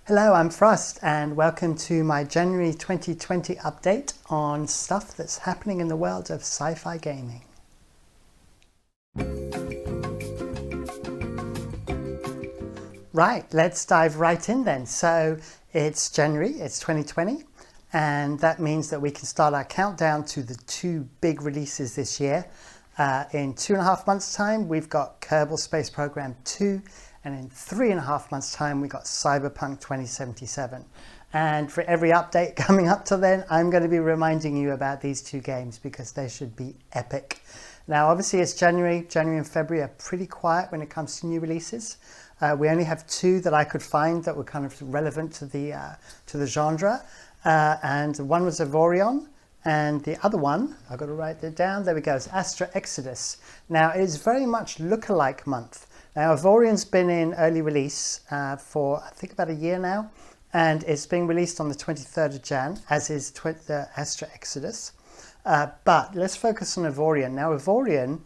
Hello, I'm Frost and welcome to my January 2020 update on stuff that's happening in the world of sci-fi gaming. Right, let's dive right in then. So it's January, it's 2020, and that means that we can start our countdown to the two big releases this year. In 2.5 months' time, we've got Kerbal Space Program 2, and in 3.5 months' time, we got Cyberpunk 2077. And for every update coming up till then, I'm going to be reminding you about these two games because they should be epic. Now, obviously, it's January. January and February are pretty quiet when it comes to new releases. We only have two that I could find that were kind of relevant to the genre, and one was Avorion. And the other one, I've got to write it down, there we go, it's Astra Exodus. Now, it is very much lookalike month. Now, Avorion's been in early release for, I think, about a year now, and it's being released on the 23rd of Jan, as is the Astra Exodus. But let's focus on Avorion. Now, Avorion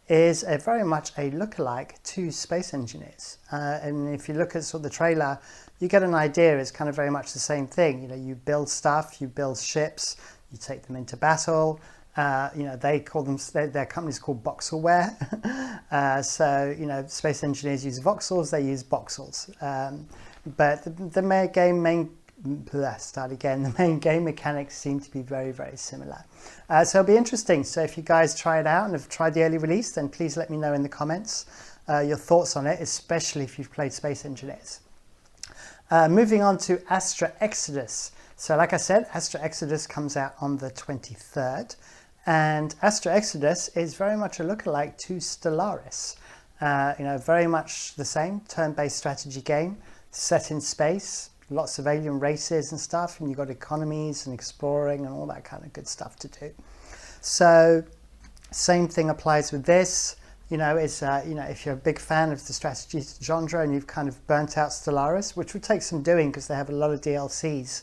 is very much a lookalike to Space Engineers. And if you look at sort of the trailer, you get an idea it's kind of very much the same thing. You know, you build stuff, you build ships, you take them into battle. They call them, their company's called Voxelware. So, Space Engineers use voxels, they use voxels. But the main game mechanics seem to be very, very similar. So it'll be interesting. So if you guys try it out and have tried the early release, then please let me know in the comments your thoughts on it, especially if you've played Space Engineers. Moving on to Astra Exodus. So like I said, Astra Exodus comes out on the 23rd. And Astra Exodus is very much a lookalike to Stellaris. Very much the same turn-based strategy game set in space, lots of alien races and stuff, and you've got economies and exploring and all that kind of good stuff to do. So same thing applies with this. If you're a big fan of the strategy genre and you've kind of burnt out Stellaris, which would take some doing because they have a lot of DLCs,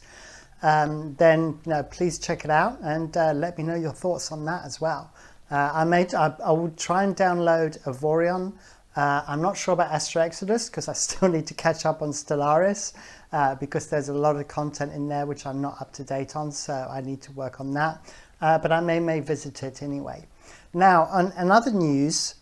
then please check it out and let me know your thoughts on that as well. I will try and download Avorion. I'm not sure about Astra Exodus because I still need to catch up on Stellaris because there's a lot of content in there which I'm not up to date on, so I need to work on that. But I may visit it anyway. Now, on another news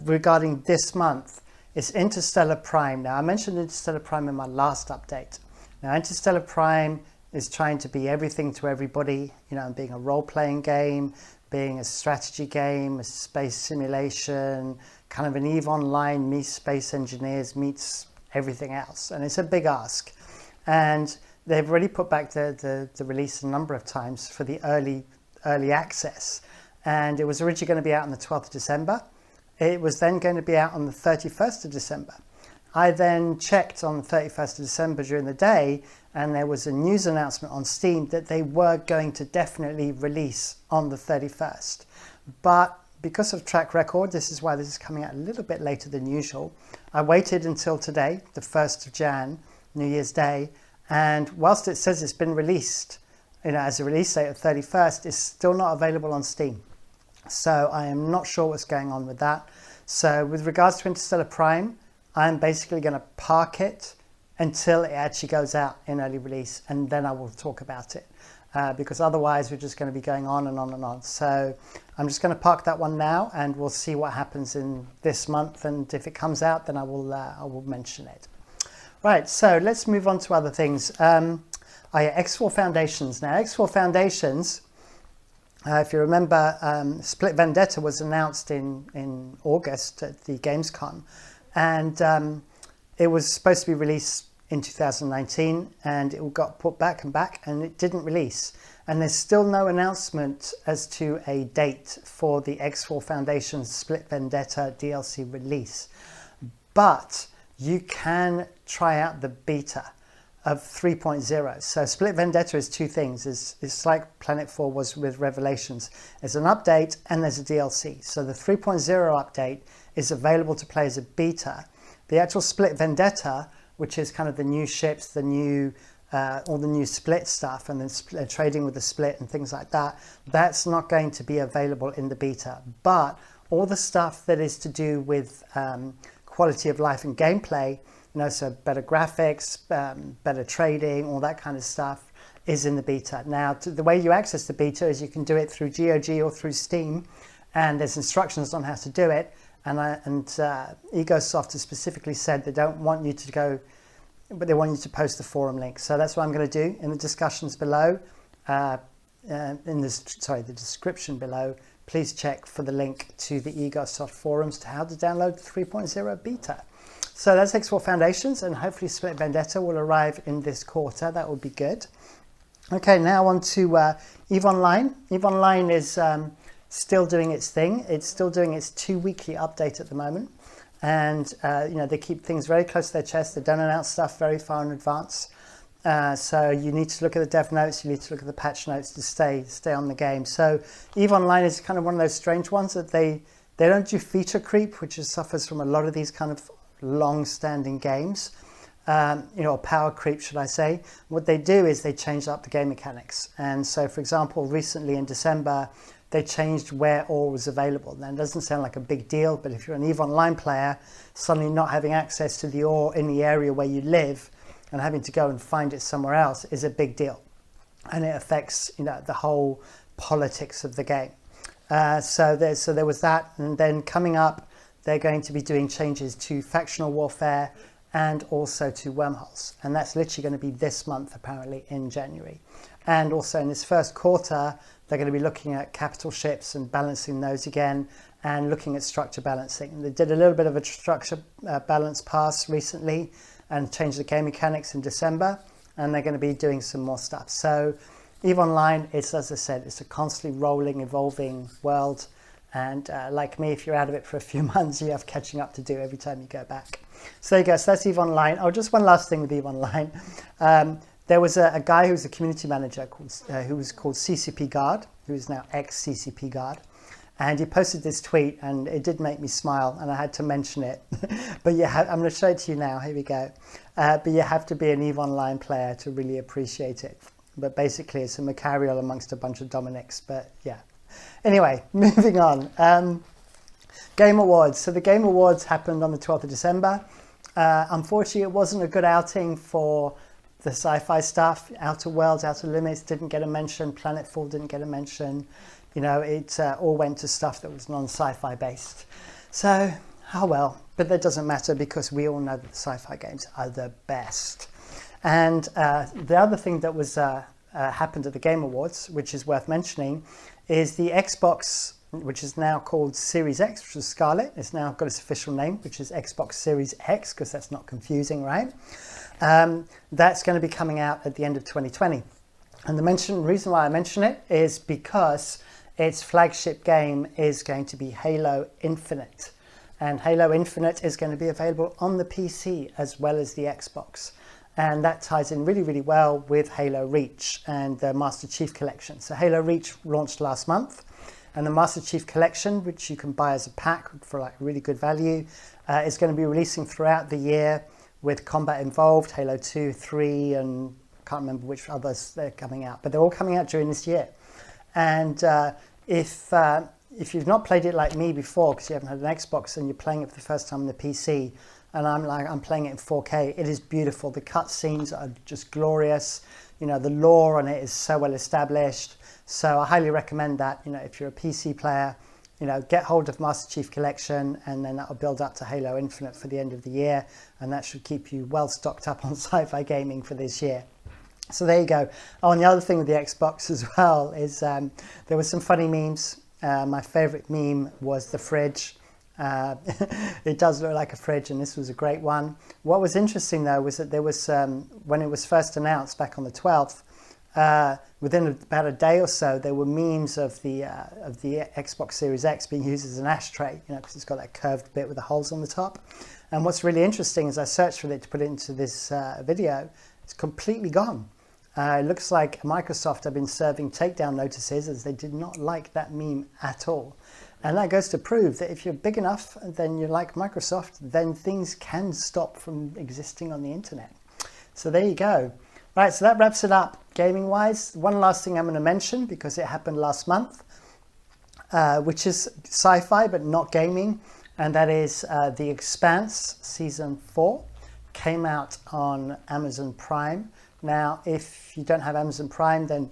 regarding this month is Interstellar Prime. Now, I mentioned Interstellar Prime in my last update. Now, Interstellar Prime is trying to be everything to everybody, being a role-playing game, being a strategy game, a space simulation, kind of an EVE Online meets Space Engineers meets everything else. And it's a big ask. And they've already put back the release a number of times for the early access. And it was originally going to be out on the 12th of December. It was then going to be out on the 31st of December. I then checked on the 31st of December during the day, and there was a news announcement on Steam that they were going to definitely release on the 31st. But because of track record, this is why this is coming out a little bit later than usual. I waited until today, the 1st of Jan, New Year's Day, and whilst it says it's been released, as a release date of 31st, it's still not available on Steam. So I am not sure what's going on with that. So with regards to Interstellar Prime, I'm basically going to park it until it actually goes out in early release, and then I will talk about it. Because otherwise we're just going to be going on and on and on. So I'm just going to park that one now, and we'll see what happens in this month. And if it comes out, then I will mention it. Right, so let's move on to other things. X4 Foundations. Now, X4 Foundations, if you remember, Split Vendetta was announced in August at the Gamescom. And it was supposed to be released in 2019, and it got put back, and it didn't release. And there's still no announcement as to a date for the X4 Foundation's Split Vendetta DLC release. But you can try out the beta of 3.0. So Split Vendetta is two things. It's like Planet 4 was with Revelations. There's an update and there's a DLC. So the 3.0 update is available to play as a beta. The actual Split Vendetta, which is kind of the new ships, the new all the new Split stuff, and then trading with the Split and things like that, that's not going to be available in the beta. But all the stuff that is to do with quality of life and gameplay so better graphics, better trading, all that kind of stuff is in the beta. Now, the way you access the beta is you can do it through GOG or through Steam, and there's instructions on how to do it. And Egosoft has specifically said they don't want you to go, but they want you to post the forum link. So that's what I'm going to do in the discussions below, the description below. Please check for the link to the Egosoft forums to how to download the 3.0 beta. So that's X4 Foundations, and hopefully Split Vendetta will arrive in this quarter. That would be good. Okay, now on to EVE Online. EVE Online is still doing its thing. It's still doing its 2 weekly update at the moment. And, they keep things very close to their chest. They don't announce stuff very far in advance. So you need to look at the dev notes, you need to look at the patch notes to stay on the game. So EVE Online is kind of one of those strange ones that they don't do feature creep, which suffers from a lot of these kind of long-standing games. Or power creep, should I say. What they do is they change up the game mechanics. And so, for example, recently in December, they changed where ore was available. Now, it doesn't sound like a big deal, but if you're an EVE Online player, suddenly not having access to the ore in the area where you live and having to go and find it somewhere else is a big deal. And it affects, the whole politics of the game. So there was that. And then coming up, they're going to be doing changes to factional warfare and also to wormholes. And that's literally going to be this month, apparently, in January. And also in this first quarter, they're going to be looking at capital ships and balancing those again, and looking at structure balancing. They did a little bit of a structure balance pass recently and changed the game mechanics in December, and they're going to be doing some more stuff. So EVE Online, as I said, it's a constantly rolling, evolving world. And like me, if you're out of it for a few months, you have catching up to do every time you go back. So there you go. So that's EVE Online. Oh, just one last thing with EVE Online. There was a guy who was a community manager who was called CCP Guard, who is now ex-CCP Guard. And he posted this tweet, and it did make me smile, and I had to mention it. But I'm going to show it to you now. Here we go. But you have to be an EVE Online player to really appreciate it. But basically, it's a Macarial amongst a bunch of Dominics. But yeah. Anyway, moving on. Game Awards. So the Game Awards happened on the 12th of December. Unfortunately, it wasn't a good outing for the sci-fi stuff. Outer Worlds, Outer Limits didn't get a mention. Planetfall didn't get a mention. It all went to stuff that was non-sci-fi based. So, oh well. But that doesn't matter, because we all know that the sci-fi games are the best. And the other thing that was happened at the Game Awards, which is worth mentioning, is the Xbox, which is now called Series X, which is Scarlet. It's now got its official name, which is Xbox Series X, because that's not confusing, right? That's going to be coming out at the end of 2020. And the reason why I mention it is because its flagship game is going to be Halo Infinite. And Halo Infinite is going to be available on the PC as well as the Xbox. And that ties in really, really well with Halo Reach and the Master Chief Collection. So Halo Reach launched last month, and the Master Chief Collection, which you can buy as a pack for like really good value, is going to be releasing throughout the year with combat involved, Halo 2, 3, and I can't remember which others they're coming out, but they're all coming out during this year. And if you've not played it like me before, because you haven't had an Xbox and you're playing it for the first time on the PC, and I'm playing it in 4K. It is beautiful. The cutscenes are just glorious. The lore on it is so well established. So I highly recommend that. If you're a PC player, get hold of Master Chief Collection, and then that'll build up to Halo Infinite for the end of the year, and that should keep you well stocked up on sci-fi gaming for this year. So there you go. Oh, and the other thing with the Xbox as well is there were some funny memes. My favorite meme was the fridge. It does look like a fridge, and this was a great one. What was interesting though was that there was when it was first announced back on the 12th, within about a day or so, there were memes of the Xbox Series X being used as an ashtray, because it's got that curved bit with the holes on the top. And what's really interesting is I searched for it to put it into this video. It's completely gone. It looks like Microsoft have been serving takedown notices, as they did not like that meme at all. And that goes to prove that if you're big enough, then you're like Microsoft, then things can stop from existing on the internet. So there you go. Right, so that wraps it up gaming-wise. One last thing I'm going to mention, because it happened last month, which is sci-fi but not gaming, and that is The Expanse Season 4. came out on Amazon Prime. Now, if you don't have Amazon Prime, then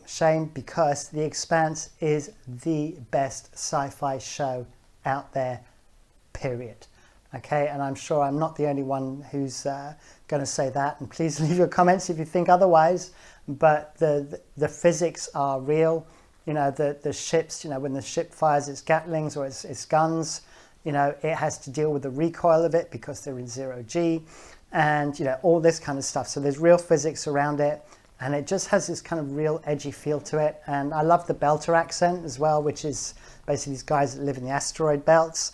shame, because The Expanse is the best sci-fi show out there, period. Okay, and I'm sure I'm not the only one who's going to say that, and please leave your comments if you think otherwise. But the physics are real. You know, the ships, you know, when the ship fires its Gatlings or its guns, you know, it has to deal with the recoil of it because they're in 0G, and, you know, all this kind of stuff. So there's real physics around it, and it just has this kind of real edgy feel to it. And I love the Belter accent as well, which is basically these guys that live in the asteroid belts,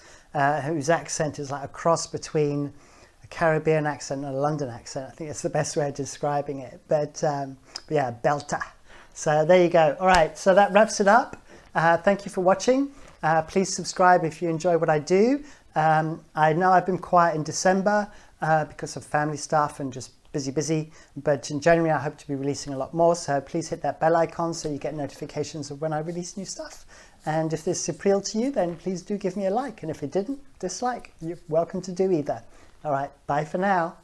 whose accent is like a cross between a Caribbean accent and a London accent. I think it's the best way of describing it. But yeah, Belter. So there you go. All right, so that wraps it up. Thank you for watching. Please subscribe if you enjoy what I do. I know I've been quiet in December because of family stuff and just busy, but in January I hope to be releasing a lot more, so please hit that bell icon so you get notifications of when I release new stuff. And if this appealed to you, then please do give me a like, and if it didn't, dislike. You're welcome to do either. All right, bye for now.